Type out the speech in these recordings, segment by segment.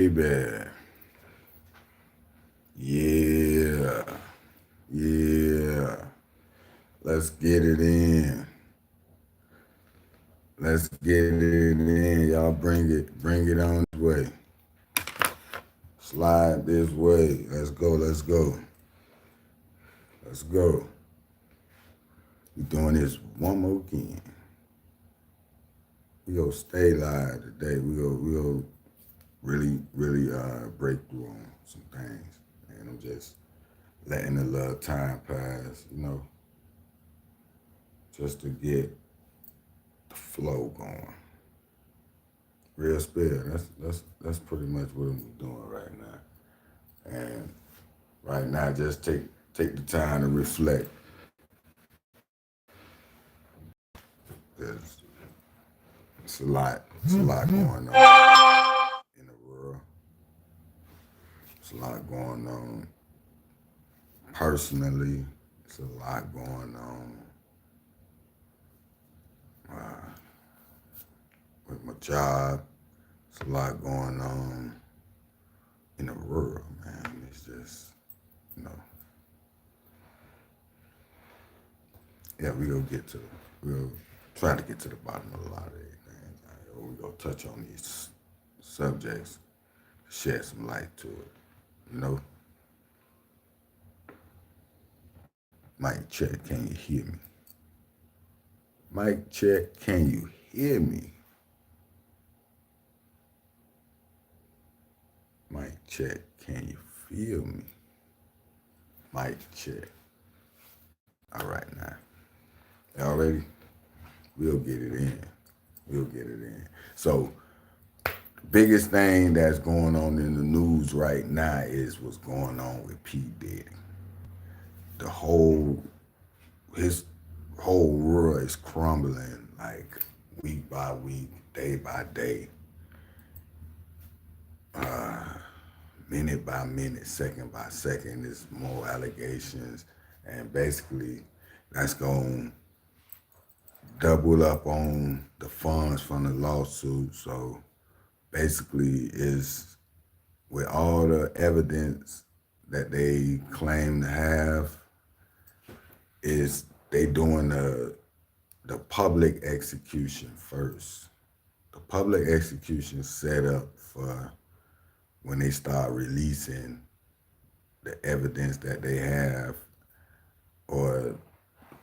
Baby. Yeah. Yeah. Let's get it in. Let's get it in. Y'all bring it on this way. Slide this way. Let's go, let's go. Let's go. We doing this one more again. We gonna stay live today. We go really break through on some things. And I'm just letting a little time pass, just to get the flow going. Real spill. That's pretty much what I'm doing right now. And right now, just take the time to reflect. There's it's a lot going on in the world. It's a lot going on personally. It's a lot going on with my job. It's a lot going on in the world, man. It's just, yeah, we'll try to get to the bottom of a lot of these things. We're going to touch on these subjects, shed some light to it, Mic check, can you hear me? Mic check, can you hear me? Mic check, can you feel me? Mic check. All right now. Y'all ready? We'll get it in. So, the biggest thing that's going on in the news right now is what's going on with P. Diddy. His whole world is crumbling like week by week, day by day, minute by minute, second by second. There's more allegations, and basically that's going to double up on the funds from the lawsuit. So basically is with all the evidence that they claim to have, is they doing the public execution first. The public execution set up for when they start releasing the evidence that they have, or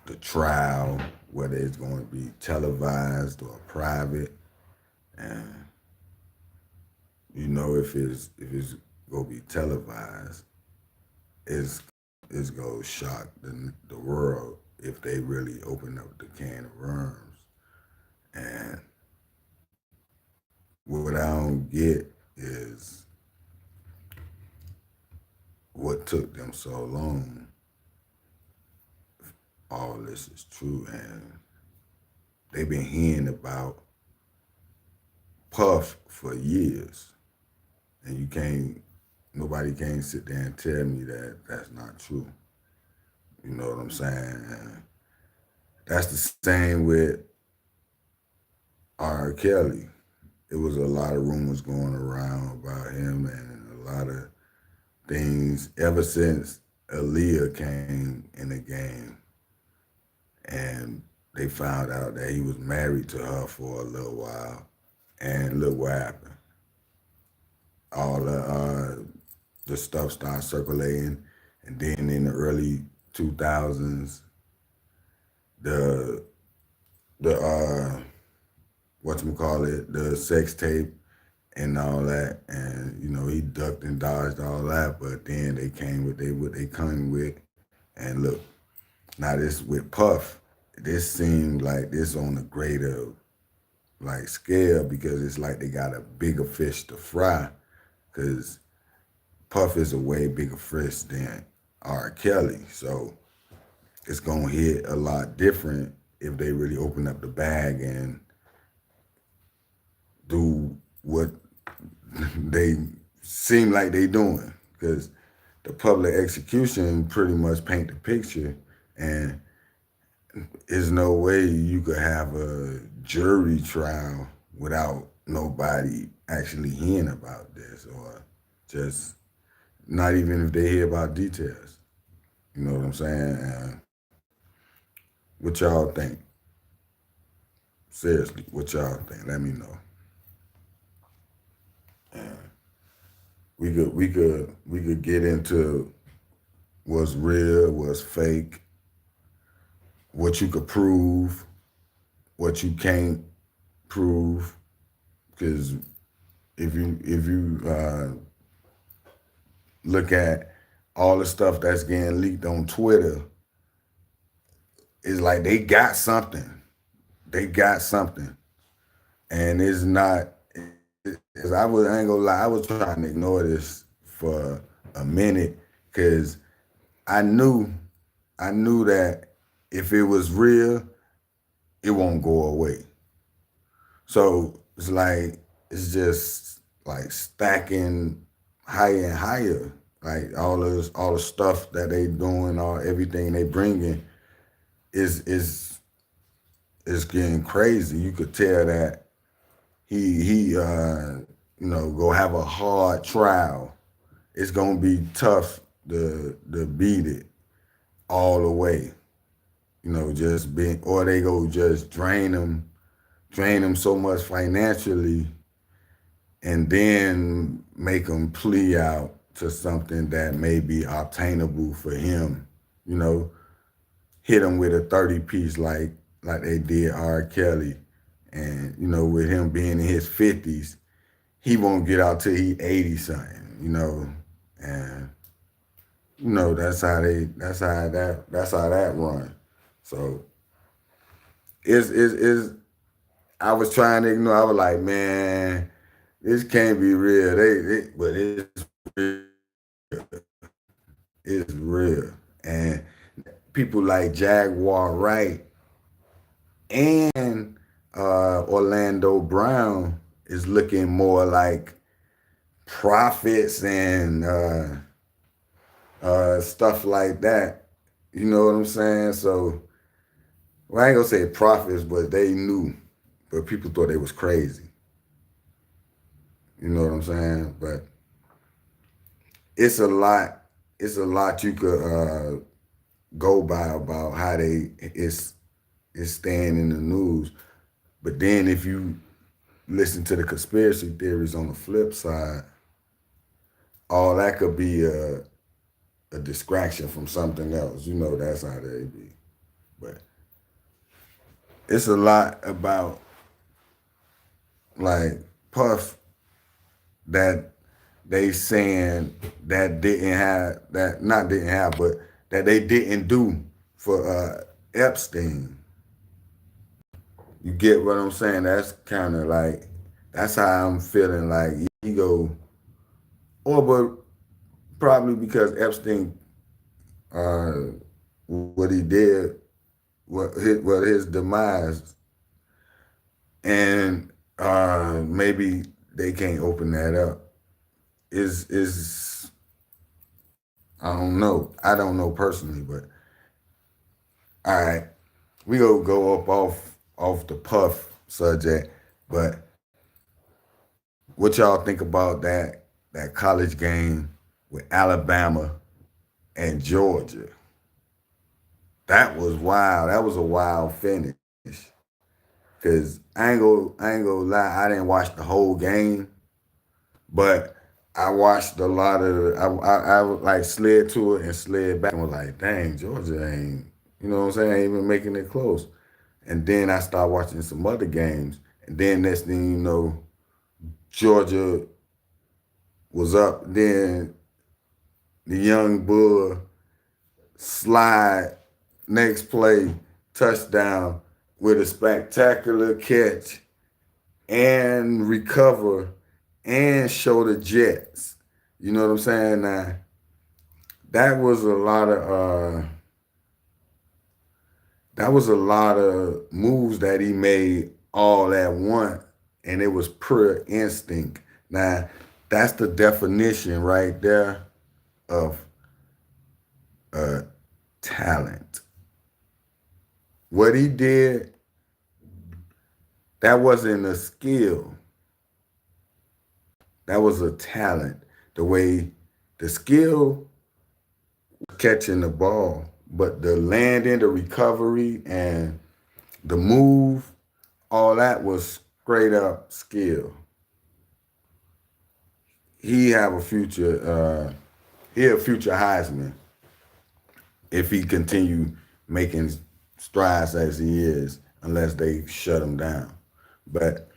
the trial, whether it's going to be televised or private. And if it's going to be televised, it's going to shock the world if they really open up the can of worms. And what I don't get is what took them so long. All this is true, and they've been hearing about Puff for years, and nobody can sit there and tell me that that's not true. You know what I'm saying? And that's the same with R. Kelly. It was a lot of rumors going around about him, and a lot of things ever since Aaliyah came in the game, and they found out that he was married to her for a little while, and look what happened. All the stuff started circulating, and then in the early 2000s, the whatchamacallit, the sex tape and all that, and he ducked and dodged all that, but then they came with what they come with, and look, now this with Puff, this seemed like this on a greater scale, because it's like they got a bigger fish to fry, because Puff is a way bigger fish than R. Kelly, so it's gonna hit a lot different if they really open up the bag and do what they seem like they doing, because the public execution pretty much paint the picture, and there's no way you could have a jury trial without nobody actually hearing about this, or just not even if they hear about details. You know what I'm saying? What y'all think? Seriously, what y'all think? Let me know. We could get into what's real, what's fake, what you could prove, what you can't prove. Because if you look at all the stuff that's getting leaked on Twitter, it's like they got something. They got something, and it's not. I ain't gonna lie. I was trying to ignore this for a minute because I knew, I knew that if it was real, it won't go away. So it's just like stacking higher and higher. Like all the stuff that they doing, all everything they bringing is is getting crazy. You could tell that he go have a hard trial. It's gonna be tough to beat it all the way. Just being, or they go just drain them so much financially, and then make them plea out to something that may be obtainable for him. You know, hit him with a 30 piece like they did R. Kelly, and with him being in his 50s, he won't get out till he 80 something. And that's how that run. So it's I was trying to ignore. I was like, man, this can't be real. But it's real. And people like Jaguar Wright and Orlando Brown is looking more like prophets and stuff like that. You know what I'm saying? So, well, I ain't gonna say prophets, but they knew, but people thought they was crazy. You know what I'm saying? But it's a lot. It's a lot you could go by about how it's staying in the news. But then if you listen to the conspiracy theories on the flip side, all that could be a distraction from something else. That's how they be. But it's a lot about like Puff that they saying that didn't have, that not didn't have, but that they didn't do for Epstein. You get what I'm saying? That's kind of like, that's how I'm feeling, like ego, or but probably because Epstein, uh, what he did, his demise, and maybe they can't open that up. Is I don't know. I don't know personally, but all right, we gonna go up off the Puff subject. But what y'all think about that college game with Alabama and Georgia? That was wild. That was a wild finish. Cause I ain't gonna lie, I didn't watch the whole game, but I watched a lot of I like slid to it and slid back and was like, dang, Georgia ain't, you know what I'm saying, ain't even making it close. And then I started watching some other games, and then next thing you know, Georgia was up. Then the young bull slide, next play, touchdown with a spectacular catch and recover and show the Jets. You know what I'm saying? Now, that was a lot of moves that he made all at once, and it was pure instinct. Now, that's the definition right there of talent. What he did, that wasn't a skill. That was a talent. The way the skill catching the ball, but the landing, the recovery, and the move, all that was straight up skill. He have a future. He a future Heisman if he continue making strides as he is, unless they shut him down. But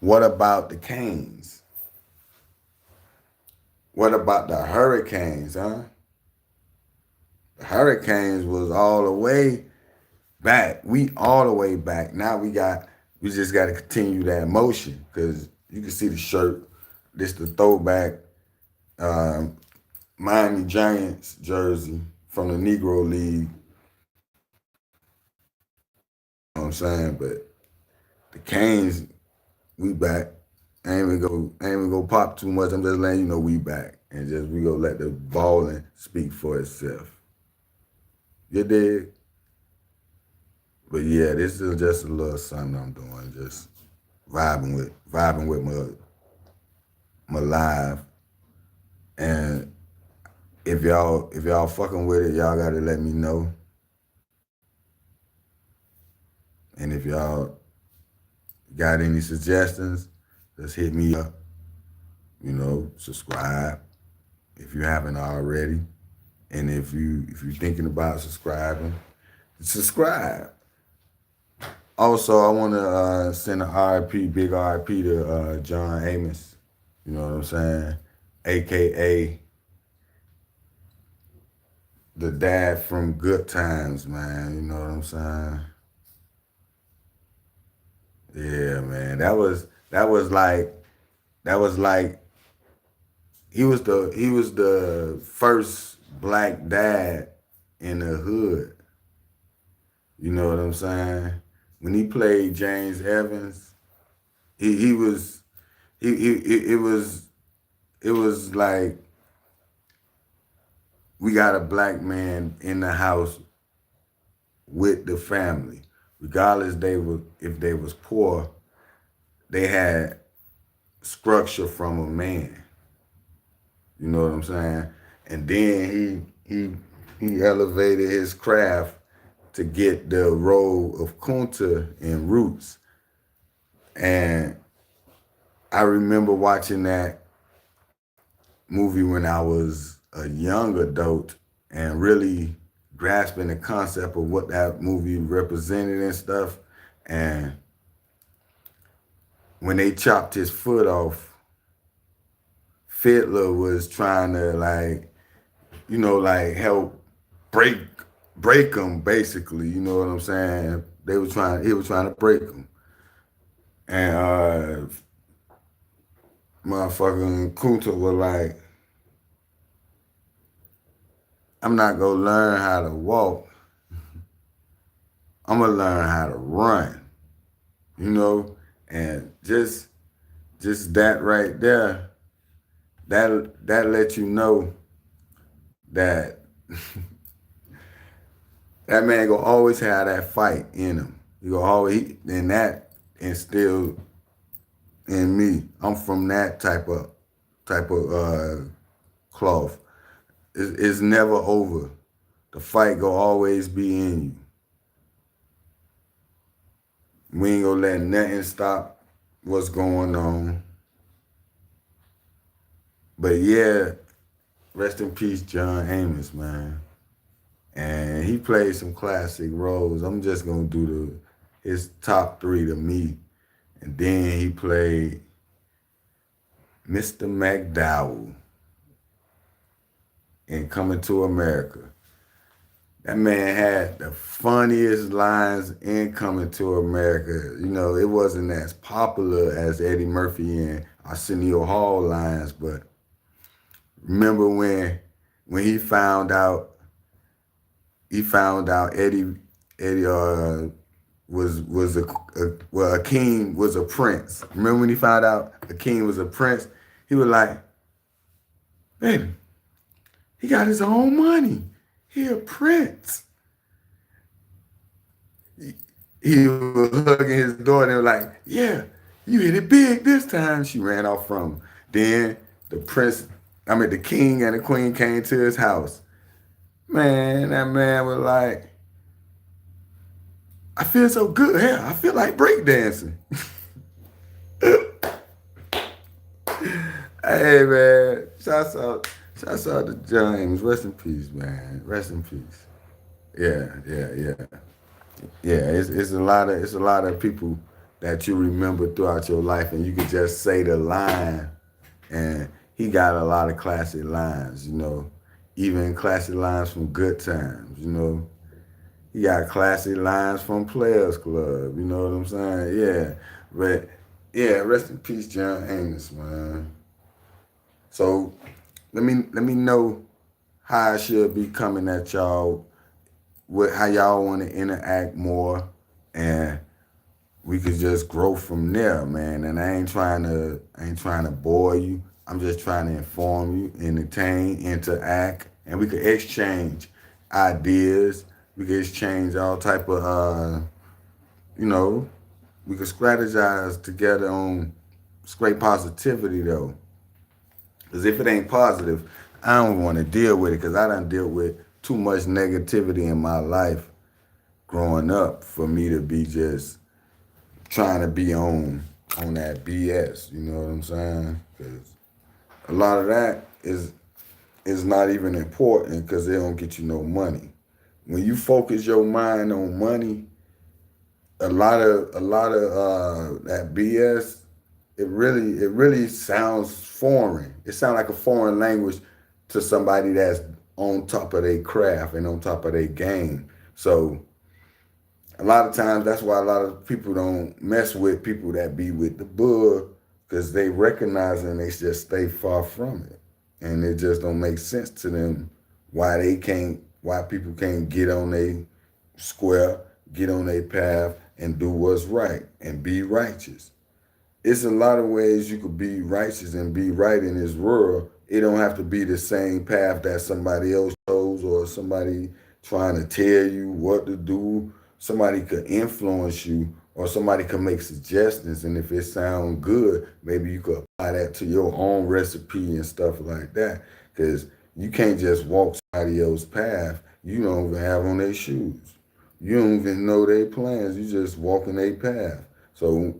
what about the Canes? What about the Hurricanes, huh? The Hurricanes was all the way back. We all the way back. Now we just got to continue that motion because you can see the shirt. This the throwback Miami Giants jersey from the Negro League. You know what I'm saying? But the Canes, we back. I ain't even go pop too much. I'm just letting you know we back. And just we go let the balling speak for itself. You dig? But yeah, this is just a little something I'm doing. Just vibing with my live. And if y'all fucking with it, y'all gotta let me know. And if y'all got any suggestions, just hit me up. You know, subscribe if you haven't already. And if you're thinking about subscribing, subscribe. Also, I want to send an RIP, big RIP to John Amos. You know what I'm saying? AKA the dad from Good Times, man. You know what I'm saying? Yeah, man. That was like he was the first black dad in the hood. You know what I'm saying? When he played James Evans, he was he it was like we got a black man in the house with the family. Regardless if they was poor, they had structure from a man. You know what I'm saying? And then he elevated his craft to get the role of Kunta in Roots. And I remember watching that movie when I was a young adult and really grasping the concept of what that movie represented and stuff. And when they chopped his foot off, Fiddler was trying to help break him basically. You know what I'm saying? He was trying to break him. And motherfucking Kunta was like, I'm not gonna learn how to walk. I'm gonna learn how to run. You know? And just that right there, that lets you know that that man gonna always have that fight in him. He gonna always, and that instilled in me. I'm from that type of cloth. It's never over. The fight gonna always be in you. We ain't gonna let nothing stop what's going on. But yeah, rest in peace, John Amos, man. And he played some classic roles. I'm just gonna do his top 3 to me. And then he played Mr. McDowell in Coming to America. That man had the funniest lines in Coming to America. You know, it wasn't as popular as Eddie Murphy and Arsenio Hall lines, but remember when he found out Eddie was Akeem was a prince. Remember when he found out Akeem was a prince? He was like, baby, he got his own money. He a prince. He was hugging his daughter and was like, yeah, you hit it big this time. She ran off from him. Then the king and the queen came to his house. Man, that man was like, I feel so good. Yeah, I feel like breakdancing. Hey man, shouts out to James. Rest in peace, man. Rest in peace. Yeah. Yeah, it's a lot of people that you remember throughout your life, and you could just say the line, and he got a lot of classic lines, even classic lines from Good Times. He got classic lines from Players Club, you know what I'm saying? Yeah, but yeah, rest in peace, John Amos, man. So let me know how I should be coming at y'all, how y'all want to interact more, and we could just grow from there, man. And I ain't trying to bore you. I'm just trying to inform you, entertain, interact, and we could exchange ideas. We could exchange all type of you know, we could strategize together on straight positivity though. Cause if it ain't positive, I don't want to deal with it. Cause I done dealt with too much negativity in my life growing up for me to be just trying to be on that BS. You know what I'm saying? Because a lot of that is not even important because they don't get you no money. When you focus your mind on money, a lot of that BS, it really sounds foreign. It sounds like a foreign language to somebody that's on top of their craft and on top of their game. So a lot of times that's why a lot of people don't mess with people that be with the bug because they recognize it and they just stay far from it. And it just don't make sense to them why people can't get on their square, get on their path and do what's right and be righteous. It's a lot of ways you could be righteous and be right in this world. It don't have to be the same path that somebody else chose or somebody trying to tell you what to do. Somebody could influence you or somebody could make suggestions. And if it sounds good, maybe you could apply that to your own recipe and stuff like that. Because you can't just walk somebody else's path. You don't even have on their shoes. You don't even know their plans. You just walking their path. So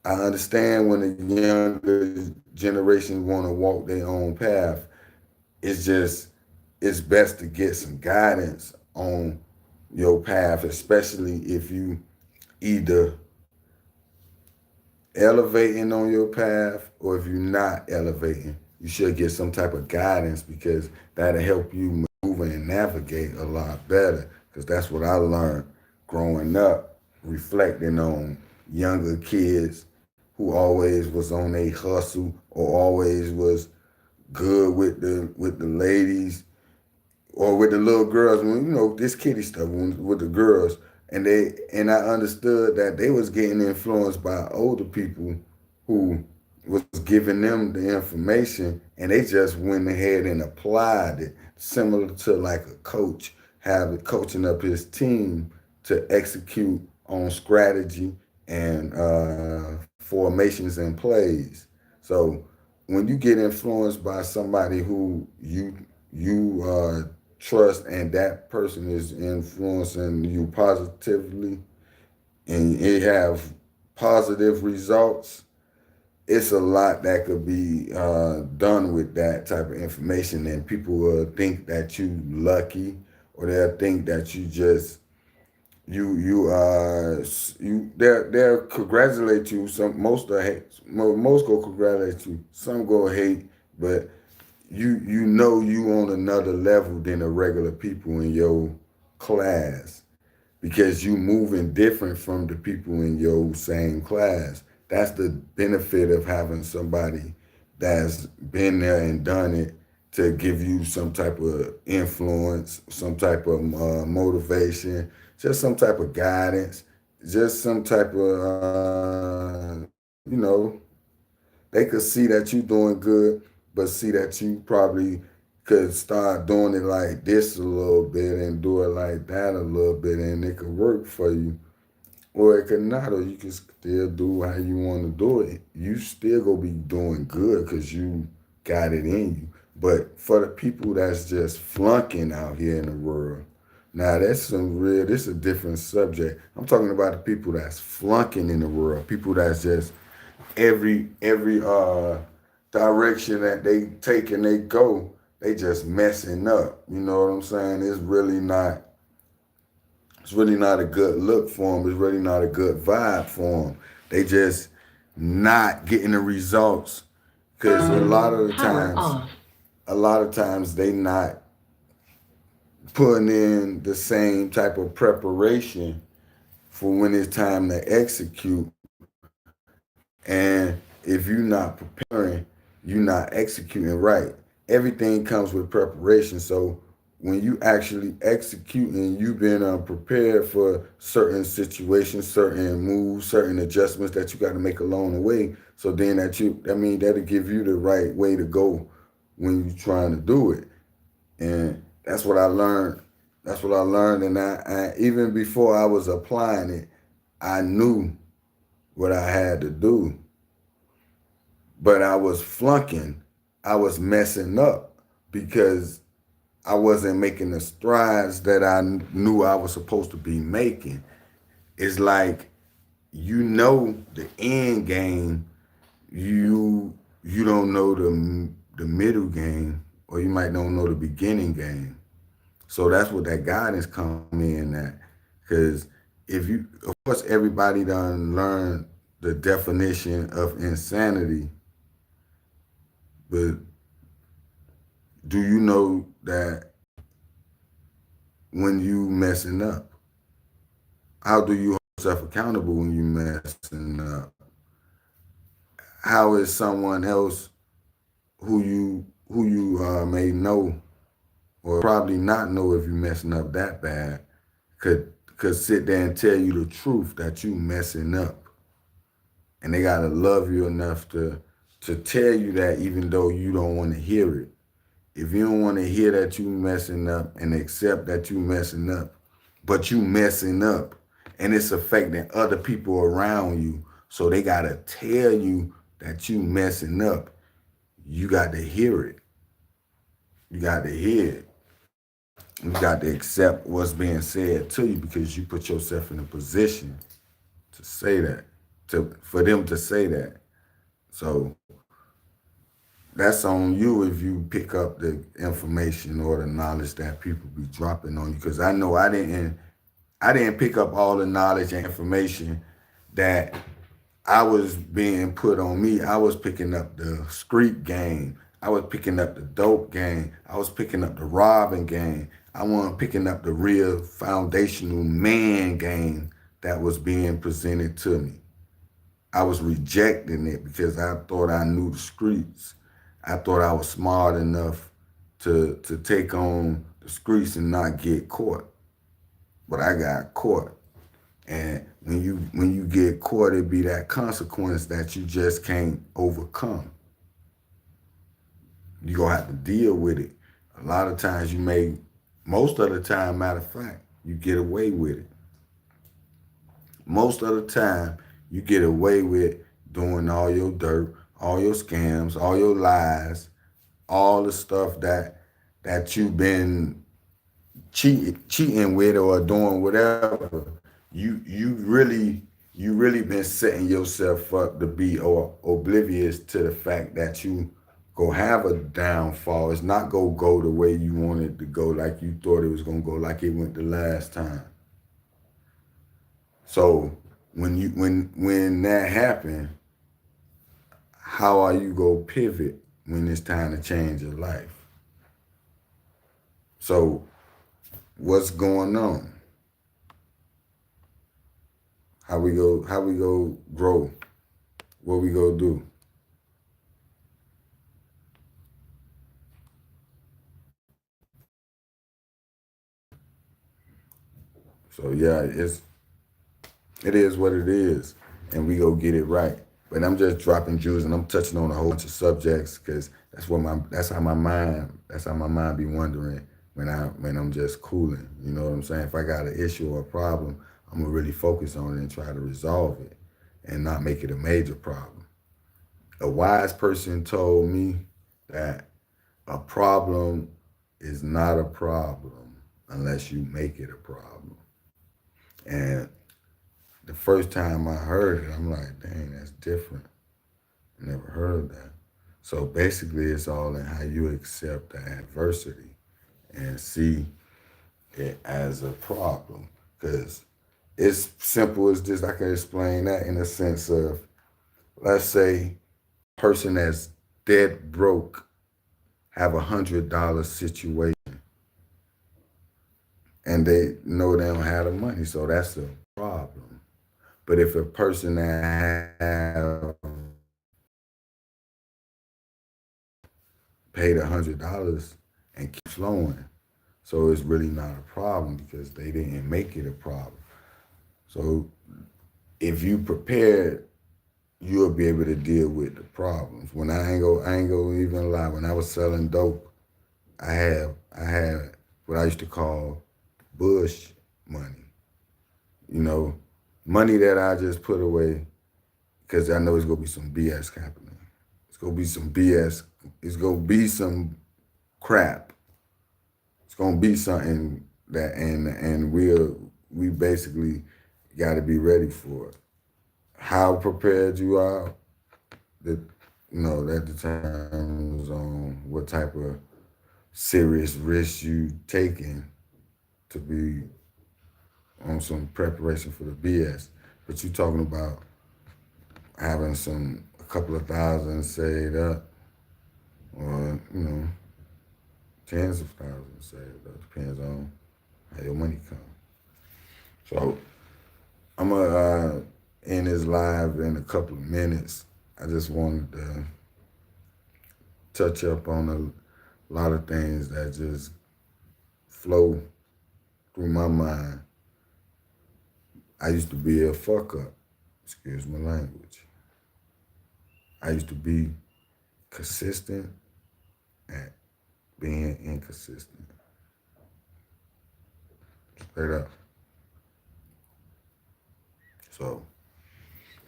I understand when the younger generation want to walk their own path. It's just it's best to get some guidance on your path, especially if you either elevating on your path or if you're not elevating. You should get some type of guidance because that'll help you maneuver and navigate a lot better. Because that's what I learned growing up, reflecting on younger kids who always was on a hustle or always was good with the ladies or with the little girls, when this kitty stuff with the girls, and I understood that they was getting influenced by older people who was giving them the information, and they just went ahead and applied it, similar to like a coach coaching up his team to execute on strategy and formations and plays. So when you get influenced by somebody who you trust and that person is influencing you positively and it have positive results, it's a lot that could be done with that type of information, and people will think that you lucky or they'll think that you just they'll congratulate you. Most are hate, most go congratulate you, some go hate, but you know you on another level than the regular people in your class because you moving different from the people in your same class. That's the benefit of having somebody that's been there and done it to give you some type of influence, some type of motivation, just some type of guidance, just some type of, they could see that you doing good, but see that you probably could start doing it like this a little bit and do it like that a little bit, and it could work for you. or it could not, or you can still do how you want to do it. You still gonna be doing good because you got it in you. But for the people that's just flunking out here in the world, now that's some real. This is a different subject. I'm talking about the people that's flunking in the world. People that's just every direction that they take and they go, they just messing up. You know what I'm saying? It's really not a good look for them. It's really not a good vibe for them. They just not getting the results because a lot of times they not putting in the same type of preparation for when it's time to execute. And if you're not preparing, you're not executing right. Everything comes with preparation. So when you actually executing, you've been prepared for certain situations, certain moves, certain adjustments that you got to make along the way. So then that'll give you the right way to go when you're trying to do it. And that's what I learned. That's what I learned. And I even before I was applying it, I knew what I had to do, but I was flunking. I was messing up because I wasn't making the strides that I knew I was supposed to be making. It's like you know the end game, you don't know the middle game, or you might don't know the beginning game. So that's what that guidance come in at. Because if you, of course, everybody done learned the definition of insanity, but do you know that when you messing up, how do you hold yourself accountable when you messing up? How is someone else who you may know or probably not know if you messing up that bad could sit there and tell you the truth that you messing up, and they gotta love you enough to tell you that even though you don't want to hear it. If you don't want to hear that you messing up and accept that you messing up, but you messing up and it's affecting other people around you, so they gotta tell you that you messing up, you got to hear it. You got to hear it. You got to accept what's being said to you because you put yourself in a position to say that, for them to say that. So that's on you if you pick up the information or the knowledge that people be dropping on you. Because I know I didn't pick up all the knowledge and information that I was being put on me. I was picking up the street game. I was picking up the dope game. I was picking up the robbing game. I wasn't picking up the real foundational man game that was being presented to me. I was rejecting it because I thought I knew the streets. I thought I was smart enough to take on the streets and not get caught. But I got caught. And when you get caught, it be that consequence that you just can't overcome. You're gonna have to deal with it. A lot of times most of the time, matter of fact, you get away with it. Most of the time, you get away with doing all your dirt, all your scams, all your lies, all the stuff that you've been cheating with or doing whatever. You really been setting yourself up to be or oblivious to the fact that you go have a downfall. It's not go the way you wanted to go, like you thought it was gonna go, like it went the last time. So when that happened, how are you gonna pivot when it's time to change your life? So what's going on? How we go grow? What we go do? So yeah, it is what it is, and we go get it right. But I'm just dropping jewels, and I'm touching on a whole bunch of subjects because that's how my mind be wondering when I'm just cooling. You know what I'm saying? If I got an issue or a problem, I'm gonna really focus on it and try to resolve it and not make it a major problem. A wise person told me that a problem is not a problem unless you make it a problem. And the first time I heard it, I'm like, dang, that's different. I never heard that. So basically, it's all in how you accept the adversity and see it as a problem. Because it's simple as this. I can explain that in a sense of, let's say, a person that's dead broke have $100 situation and they know they don't have the money, so that's a problem. But if a person that have paid $100 and keep flowing, so it's really not a problem because they didn't make it a problem. So if you prepared, you'll be able to deal with the problems. When I ain't go even lie. When I was selling dope, I had what I used to call bush money. You know, money that I just put away because I know it's gonna be some BS happening. It's gonna be some BS. It's gonna be some crap. It's gonna be something that and we basically got to be ready for it. How prepared you are, that that determines on what type of serious risks you taking to be on some preparation for the BS. But you talking about having a couple of thousand saved up, or tens of thousands saved up. Depends on how your money comes. So I'm gonna end this live in a couple of minutes. I just wanted to touch up on a lot of things that just flow through my mind. I used to be a fuck up, excuse my language. I used to be consistent at being inconsistent. Straight up. So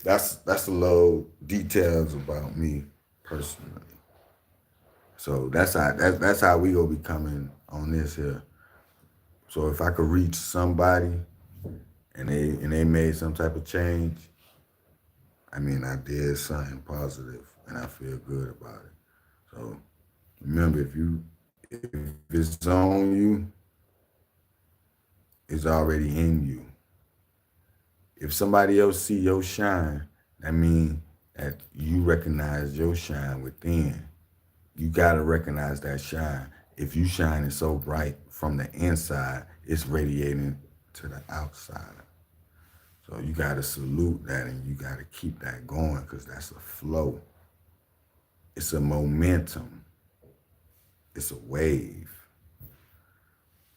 that's a little details about me personally. So that's how we gonna be coming on this here. So if I could reach somebody and they made some type of change, I mean I did something positive and I feel good about it. So remember, if it's on you, it's already in you. If somebody else see your shine, that means that you recognize your shine within. You gotta recognize that shine. If you shining so bright from the inside, it's radiating to the outside. So you gotta salute that and you gotta keep that going because that's a flow. It's a momentum. It's a wave.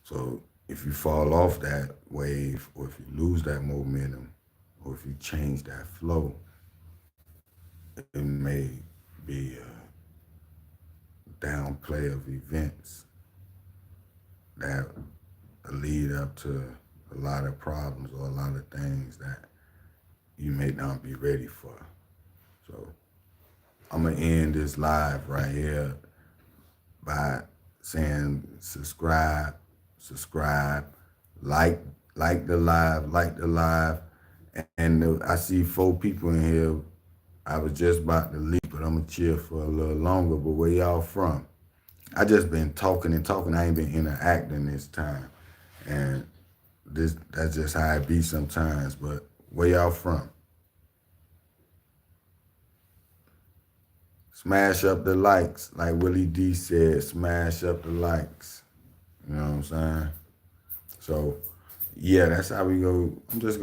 So if you fall off that wave, or if you lose that momentum, or if you change that flow, it may be a downplay of events that lead up to a lot of problems or a lot of things that you may not be ready for. So I'm gonna end this live right here by saying subscribe, like the live. And I see 4 people in here. I was just about to leave, but I'm gonna chill for a little longer. But where y'all from? I just been talking and talking. I ain't been interacting this time. And that's just how it be sometimes. But where y'all from? Smash up the likes. Like Willie D said, smash up the likes. You know what I'm saying? So yeah, that's how we go. I'm just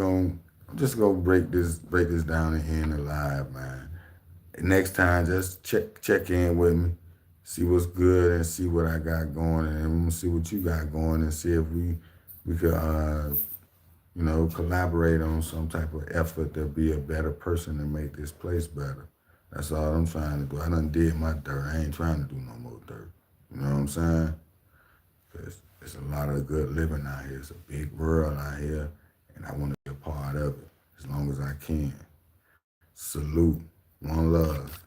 gonna break this down and end the live, man. Next time, just check in with me, see what's good and see what I got going, and I'm gonna see what you got going and see if we could collaborate on some type of effort to be a better person and make this place better. That's all I'm trying to do. I done did my dirt. I ain't trying to do no more dirt. You know what I'm saying? Because there's a lot of good living out here. It's a big world out here, and I want to be a part of it as long as I can. Salute. One love.